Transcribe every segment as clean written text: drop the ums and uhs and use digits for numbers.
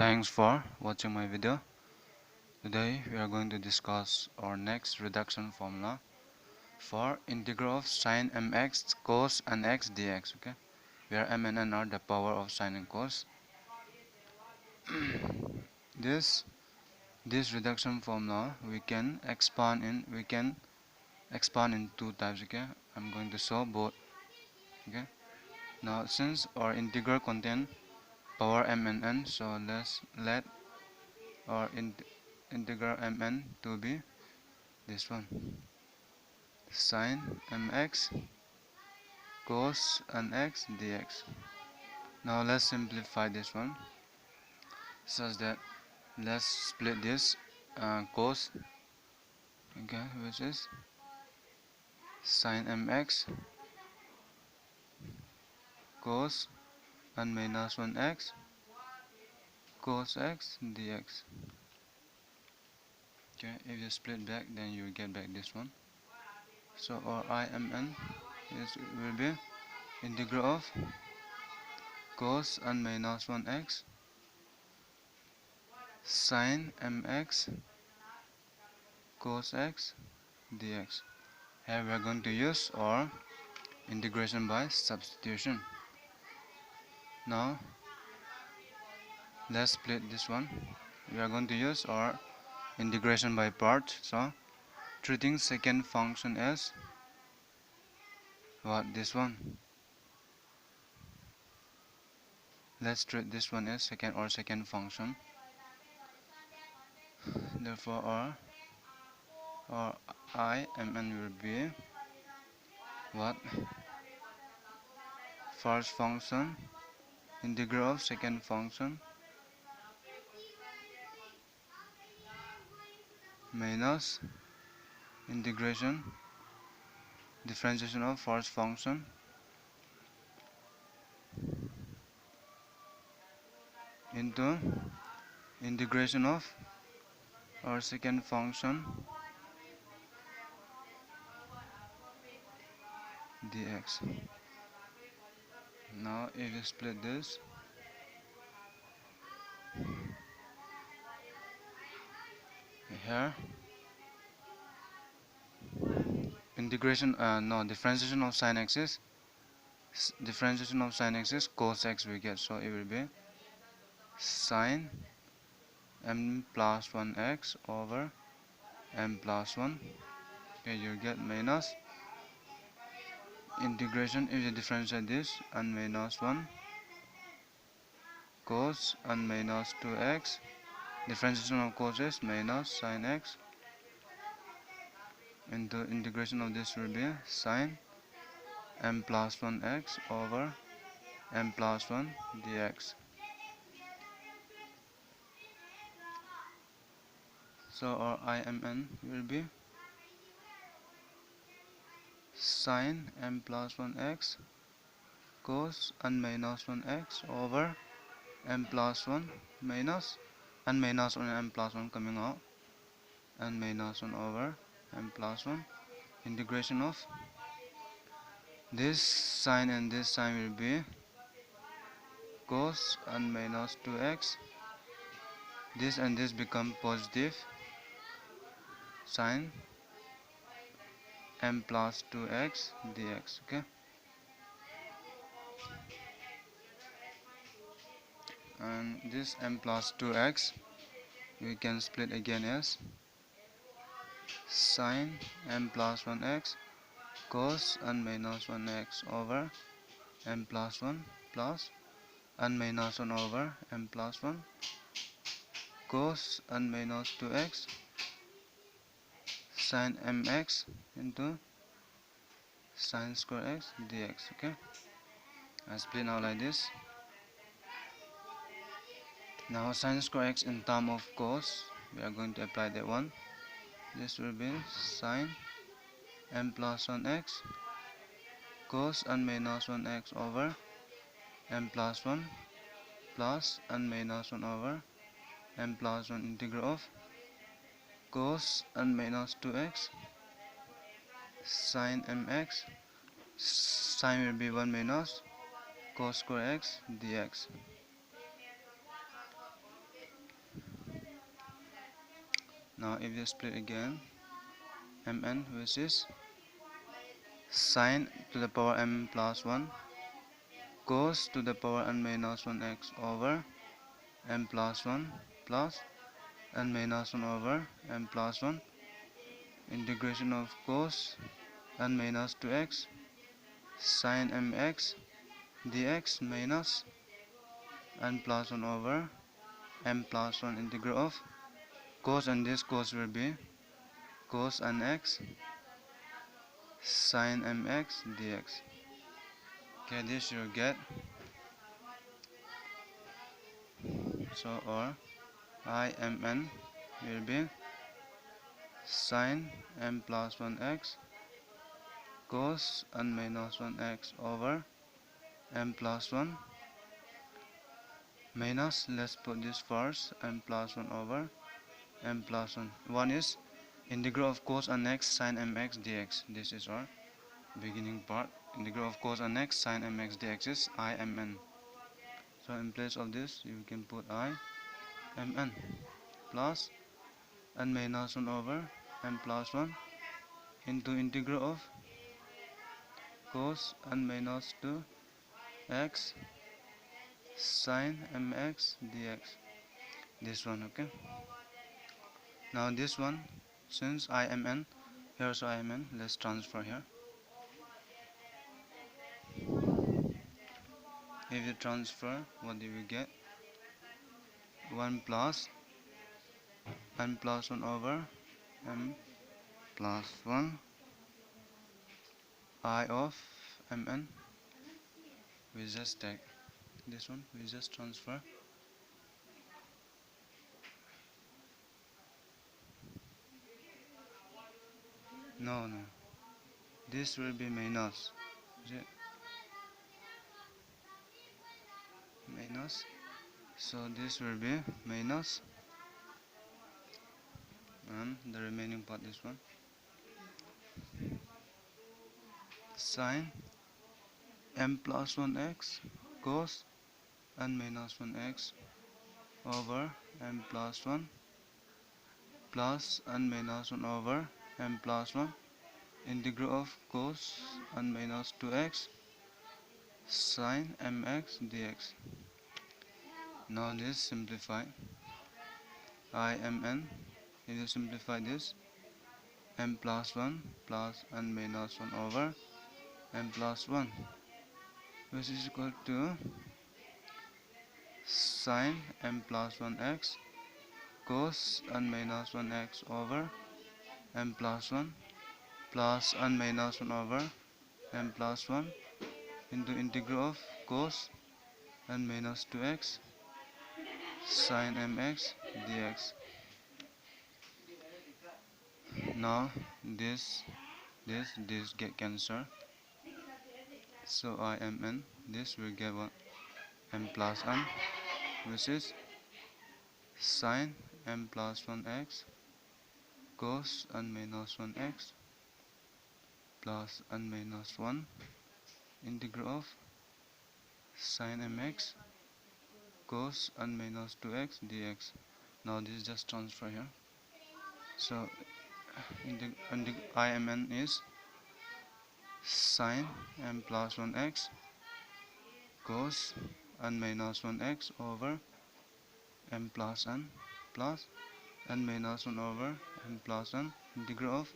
Thanks for watching my video. Today we are going to discuss our next reduction formula for integral of sine mx cos nx dx. Okay, where m and n are the power of sine and cos. this reduction formula we can expand in two types. Okay, I'm going to show both. Okay, now since our integral contain power m and n, so let's let our integral mn to be this one, sine mx cos nx dx. Now let's simplify this one such that let's split this cos, okay, which is sine mx cos n minus 1x cos x dx. Okay, if you split back, then you will get back this one. So our imn will be integral of cos n minus 1x sine mx cos x dx. Here we are going to use our integration by substitution. Now let's split this one. We are going to use our integration by parts. So treating second function as what, this one. Let's treat this one as second function. Therefore our imn will be what, first function integral of second function minus integration differentiation of first function into integration of our second function dx. Now if you split this, here integration differentiation of sin x is cos x we get, so it will be sine m plus 1x over m plus 1. Okay, you get minus integration, if you differentiate this, n minus 1 cos n minus 2x, differentiation of cos is minus sin x, into integration of this will be sine m plus 1x over m plus 1 dx. So our imn will be sine m plus 1x cos n minus 1x over m plus 1 minus n minus 1 and m plus 1 coming out, n minus 1 over m plus 1, integration of this sine and this sine will be cos n minus 2x, this and this become positive sine m plus 2x dx. Okay, and this m plus 2x we can split again as sine m plus 1x cos n minus 1x over m plus 1 plus n minus 1 over m plus 1 cos n minus 2x sin mx into sin square x dx. Okay, I split now like this. Now sin square x in term of cos, we are going to apply that one. This will be sin m plus 1x cos n minus 1x over m plus 1 plus n minus 1 over m plus 1 integral of cos n minus 2x sin mx, sin will be 1 minus cos square x dx. Now if you split again, mn, which is sine to the power m plus 1 cos to the power n minus 1 x over m plus 1 plus n minus 1 over m plus 1 integration of cos n minus 2x sine mx dx minus n plus 1 over m plus 1 integral of cos, and this cos will be cos nx sine mx dx. Okay, this you get. So or imn will be sine m plus 1x cos n minus 1x over m plus 1 minus, let's put this first, m plus 1 over m plus 1. One is integral of cos nx sine mx dx. This is our beginning part. Integral of cos nx sine mx dx is imn. So in place of this you can put imn plus n minus 1 over m plus 1 into integral of cos n minus 2 x sine mx dx. This one, okay. Now this one, since imn, here's imn, let's transfer here. If you transfer, what do we get? 1 plus n plus 1 over m plus 1 I of mn. We just take this one, we just transfer. No, this will be minus. Is it? Minus. So this will be minus, and the remaining part, this one, sine m plus 1x cos n minus 1x over m plus 1 plus n minus 1 over m plus 1 integral of cos n minus 2x sine mx dx. Now this simplify imn. If you simplify this, m plus 1 plus n minus 1 over m plus 1, which is equal to sine m plus 1x cos n minus 1x over m plus 1 plus n minus 1 over m plus 1 into integral of cos n minus 2x sine mx dx. Now this get cancelled, so imn, this will get what? M plus n, which is sine m plus 1x cos n minus 1x plus n minus 1 integral of sine mx cos n minus 2x dx. Now this is just transfer here. So imn is sine m plus 1x cos n minus 1x over m plus n plus n minus 1 over m plus n integral of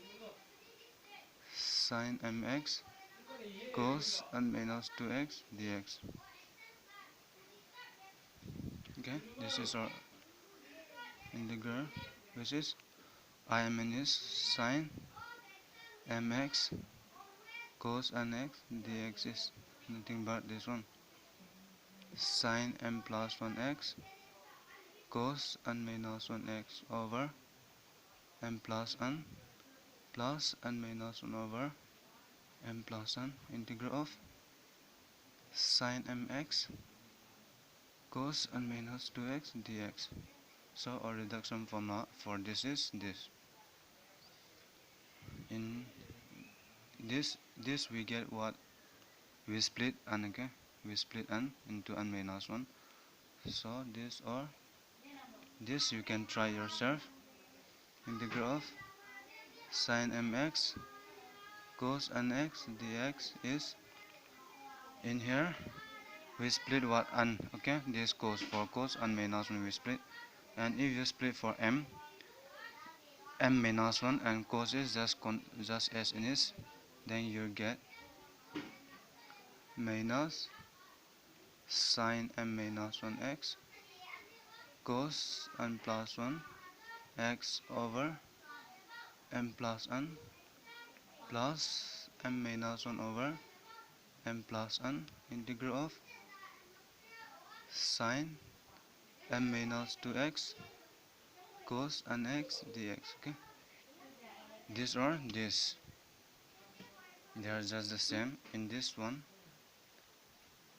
sine mx cos n minus 2x dx. Okay, this is our integral, which is imn is sine mx cos nx dx is nothing but this one, sine m plus 1x cos n minus 1x over m plus n plus n minus 1 over m plus n integral of sine mx cos n minus 2x dx. So our reduction formula for this is this. In this we get what we split n, okay, we split n into n minus 1. So this or this you can try yourself. integral of sin mx cos nx dx is, in here we split what n, okay, this cos, for cos n minus 1 we split, and if you split for m minus 1 and cos is just as in is, then you get minus sin m minus 1 x cos n plus 1 x over m plus n plus m minus 1 over m plus n integral of sin m minus 2x cos nx dx. Okay, this or this, they are just the same. In this one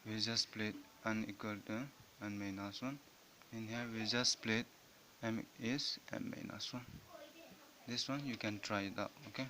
we just split n equal to n minus 1. In here we just split m is m minus 1. This one you can try it out. Okay.